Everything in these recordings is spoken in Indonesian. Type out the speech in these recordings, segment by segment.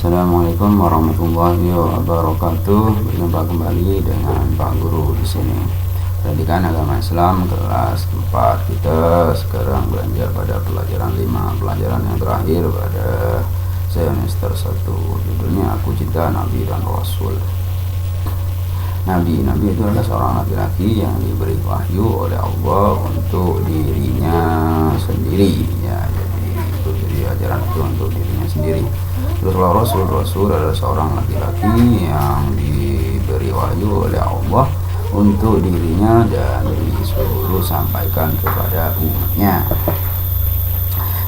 Assalamualaikum warahmatullahi wabarakatuh. Berjumpa kembali dengan Pak Guru di sini. Pendidikan Agama Islam kelas 4. Kita sekarang belajar pada pelajaran 5, pelajaran yang terakhir pada semester 1. Judulnya Aku Cinta Nabi dan Rasul. Nabi itu adalah seorang laki-laki yang diberi wahyu oleh Allah untuk dirinya sendiri, ya. Jadi ajaran itu untuk dirinya sendiri. Terus Rasul adalah seorang laki-laki yang diberi wahyu oleh Allah untuk dirinya dan disuruh sampaikan kepada umatnya.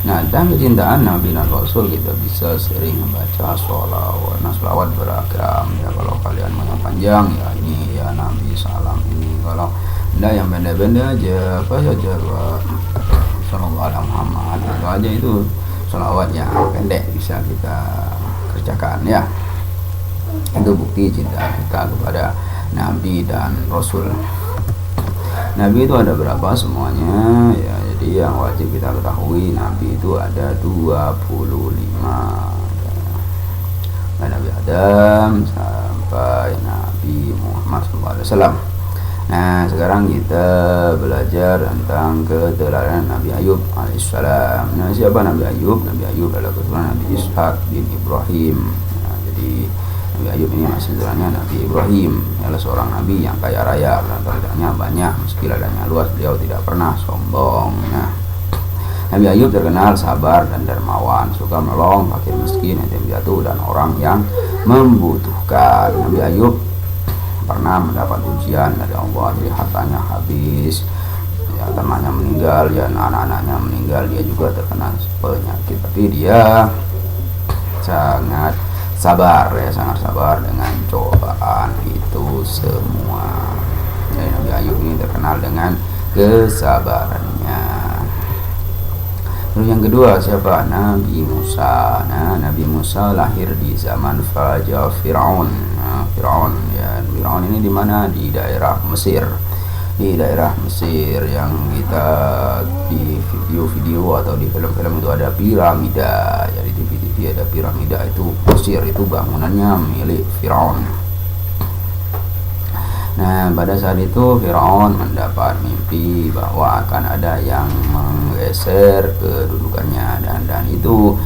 Nah, tentang kecintaan Nabi dan Rasul kita bisa sering membaca sholawat beragam, ya. Kalau kalian mau yang panjang, ya ini ya Nabi salam ini. Kalau anda yang benda-benda aja, apa saja, Sallallahu alaihi Muhammad, itu aja, itu sholawat yang pendek bisa kita kerjakan, ya. Itu bukti cinta kita kepada Nabi dan Rasul. Nabi itu ada berapa semuanya, ya. Jadi yang wajib kita ketahui, Nabi itu ada 25, ya. Nabi Adam sampai Nabi Muhammad SAW. Nah, sekarang kita belajar tentang keteladanan Nabi Ayub alaihissalam. Nah, siapa Nabi Ayub? Nabi Ayub adalah keturunan Nabi Ishak bin Ibrahim. Nah, jadi Nabi Ayub ini masih keturunannya Nabi Ibrahim. Adalah seorang Nabi yang kaya raya, ladangnya banyak, meski ladangnya luas, beliau tidak pernah sombong. Nah, Nabi Ayub terkenal sabar dan dermawan, suka menolong fakir miskin, yatim piatu, dan orang yang membutuhkan. Nabi Ayub pernah mendapat ujian dari Allah, jadi hartanya habis, ya, temannya meninggal, ya, anak-anaknya meninggal, dia juga terkena penyakit, tapi dia sangat sabar, ya, sangat sabar dengan cobaan itu semua. Jadi Nabi Ayub ini terkenal dengan kesabarannya. Terus yang kedua siapa? Nabi Musa. Nah, Nabi Musa lahir di zaman Raja Fir'aun. Nah, Fir'aun ini di mana? Di daerah Mesir. Di daerah Mesir yang kita di video-video atau di film-film itu ada piramida. Jadi di TV ada piramida, itu Mesir, itu bangunannya milik Fir'aun. Nah, pada saat itu Fir'aun mendapat mimpi bahwa akan ada yang menggeser kedudukannya, dan itu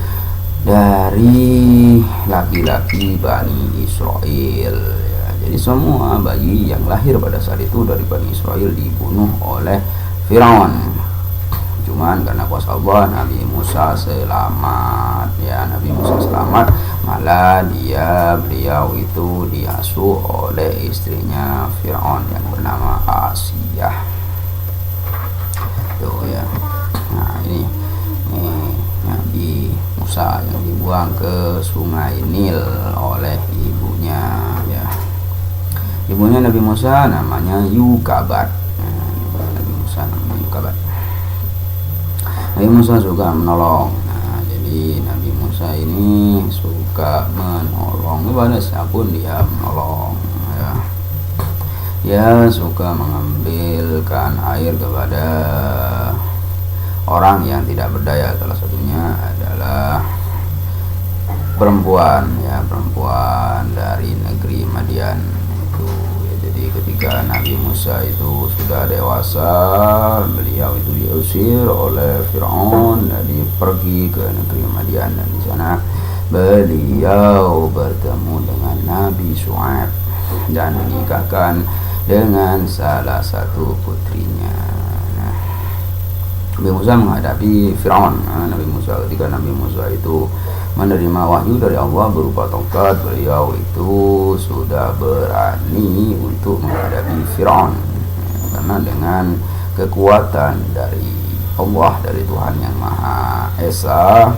dari laki-laki Bani Israel, ya. Jadi semua bayi yang lahir pada saat itu dari Bani Israel dibunuh oleh Fir'aun. Cuman karena kuasa Allah, Nabi Musa selamat, ya. Nabi Musa selamat, malah beliau itu diasuh oleh istrinya Fir'aun yang bernama Asiyah. Tuh, ya. Nah, ini Nabi Musa yang dibuang ke sungai Nil oleh ibunya, ya. Ibunya Nabi Musa namanya Yukabat. Nabi Musa namanya Yukabat. Nabi Musa suka menolong. Nah, jadi Nabi Musa ini suka menolong kepada siapapun dia menolong, ya. Dia suka mengambilkan air kepada orang yang tidak berdaya. Salah satunya adalah perempuan, ya, perempuan dari negeri Madian itu, ya. Jadi ketika Nabi Musa itu sudah dewasa, beliau itu diusir oleh Fir'aun, jadi pergi ke negeri Madian, dan di sana beliau bertemu dengan Nabi Shu'aib dan menikahkan dengan salah satu putrinya. Nah, Nabi Musa menghadapi Fir'aun. Ketika Nabi Musa itu menerima wahyu dari Allah berupa tongkat, beliau itu sudah berani untuk menghadapi Fir'aun, ya, karena dengan kekuatan dari Allah, dari Tuhan yang Maha Esa,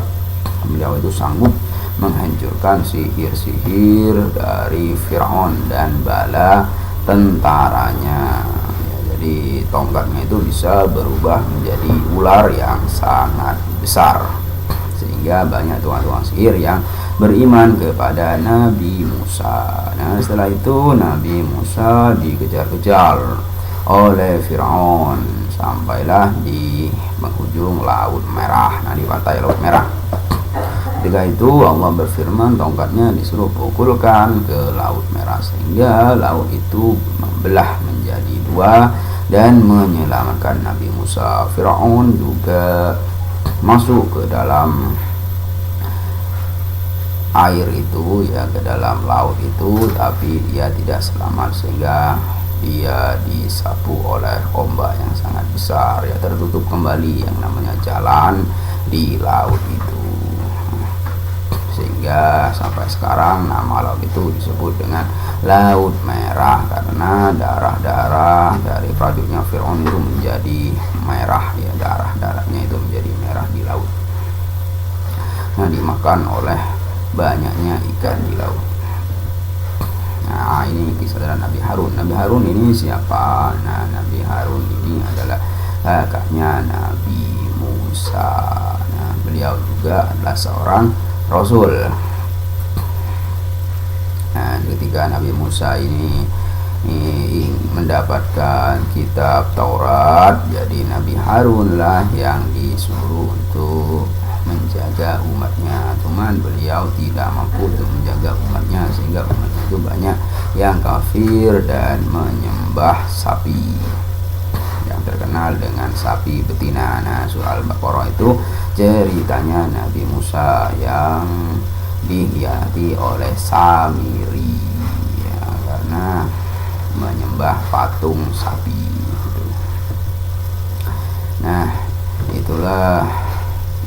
beliau itu sanggup menghancurkan sihir-sihir dari Fir'aun dan bala tentaranya, ya. Jadi tongkatnya itu bisa berubah menjadi ular yang sangat besar, sehingga banyak tukang-tukang sihir yang beriman kepada Nabi Musa. Nah, setelah itu Nabi Musa dikejar-kejar oleh Fir'aun sampailah di penghujung Laut Merah. Nah, di pantai Laut Merah. Ketika itu Allah berfirman, tongkatnya disuruh pukulkan ke Laut Merah, sehingga laut itu membelah menjadi dua dan menyelamatkan Nabi Musa. Firaun juga masuk ke dalam air itu, ya, ke dalam laut itu, tapi dia tidak selamat sehingga dia disapu oleh ombak yang sangat besar, ya, tertutup kembali yang namanya jalan di laut itu, sehingga sampai sekarang nama laut itu disebut dengan Laut Merah karena darah-darah dari prajuritnya Firaun itu menjadi merah, ya, darah-darahnya itu menjadi merah di laut. Nah, dimakan oleh banyaknya ikan di laut. Nah, ini kisah dari Nabi Harun. Nabi Harun ini siapa? Nah, Nabi Harun ini adalah kakaknya Nabi Musa. Nah, beliau juga adalah seorang Rasul. Nah, ketika Nabi Musa ini mendapatkan kitab Taurat, jadi Nabi Harun lah yang disuruh untuk menjaga umatnya. Cuman beliau tidak mampu untuk menjaga umatnya, sehingga umatnya itu banyak yang kafir dan menyembah sapi, yang terkenal dengan sapi betina. Nah, surah Al-Baqarah itu ceritanya Nabi Musa yang dihianati oleh Samiri, ya, karena menyembah patung sapi gitu. Nah, itulah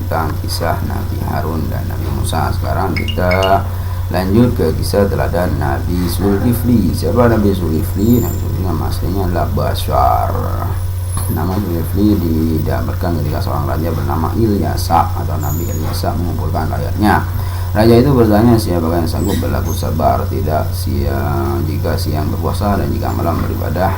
tentang kisah Nabi Harun dan Nabi Musa. Sekarang kita lanjut ke kisah teladan Nabi Zulkifli. Siapa Nabi Zulkifli? Nabi Zulkifli nama aslinya adalah Bashar. Nama Zulkifli didapatkan ketika seorang raja bernama Ilyasa atau Nabi Ilyasa mengumpulkan rakyatnya. Raja itu bertanya, siapa yang sanggup berlaku sabar jika siang berpuasa dan jika malam beribadah,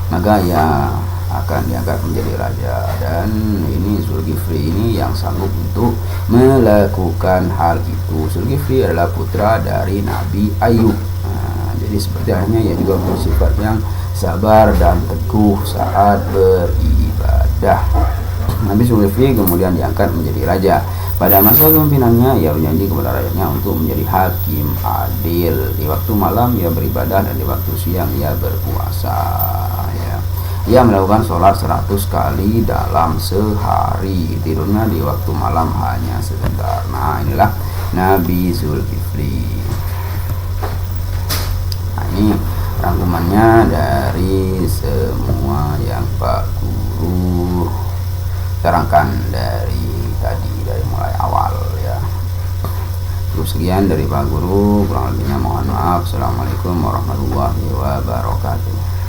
maka ia akan diangkat menjadi raja. Dan ini Zulkifli ini yang sanggup untuk melakukan hal itu. Zulkifli adalah putra dari Nabi Ayub. Nah, jadi seperti halnya ia juga bersifat yang sabar dan teguh saat beribadah. Nabi Zulkifli kemudian diangkat menjadi raja. Pada masa kepemimpinannya ia berjanji kepada rakyatnya untuk menjadi hakim adil. Di waktu malam ia beribadah dan di waktu siang ia berpuasa, ya. Ia melakukan sholat 100 kali dalam sehari. Tidurnya di waktu malam hanya sebentar. Nah, inilah Nabi Zulkifli. Nah, ini rangkumannya dari semua yang Pak Guru terangkan dari mulai awal, ya. Cukup sekian dari Pak Guru, kurang lebihnya mohon maaf. Assalamualaikum warahmatullahi wabarakatuh.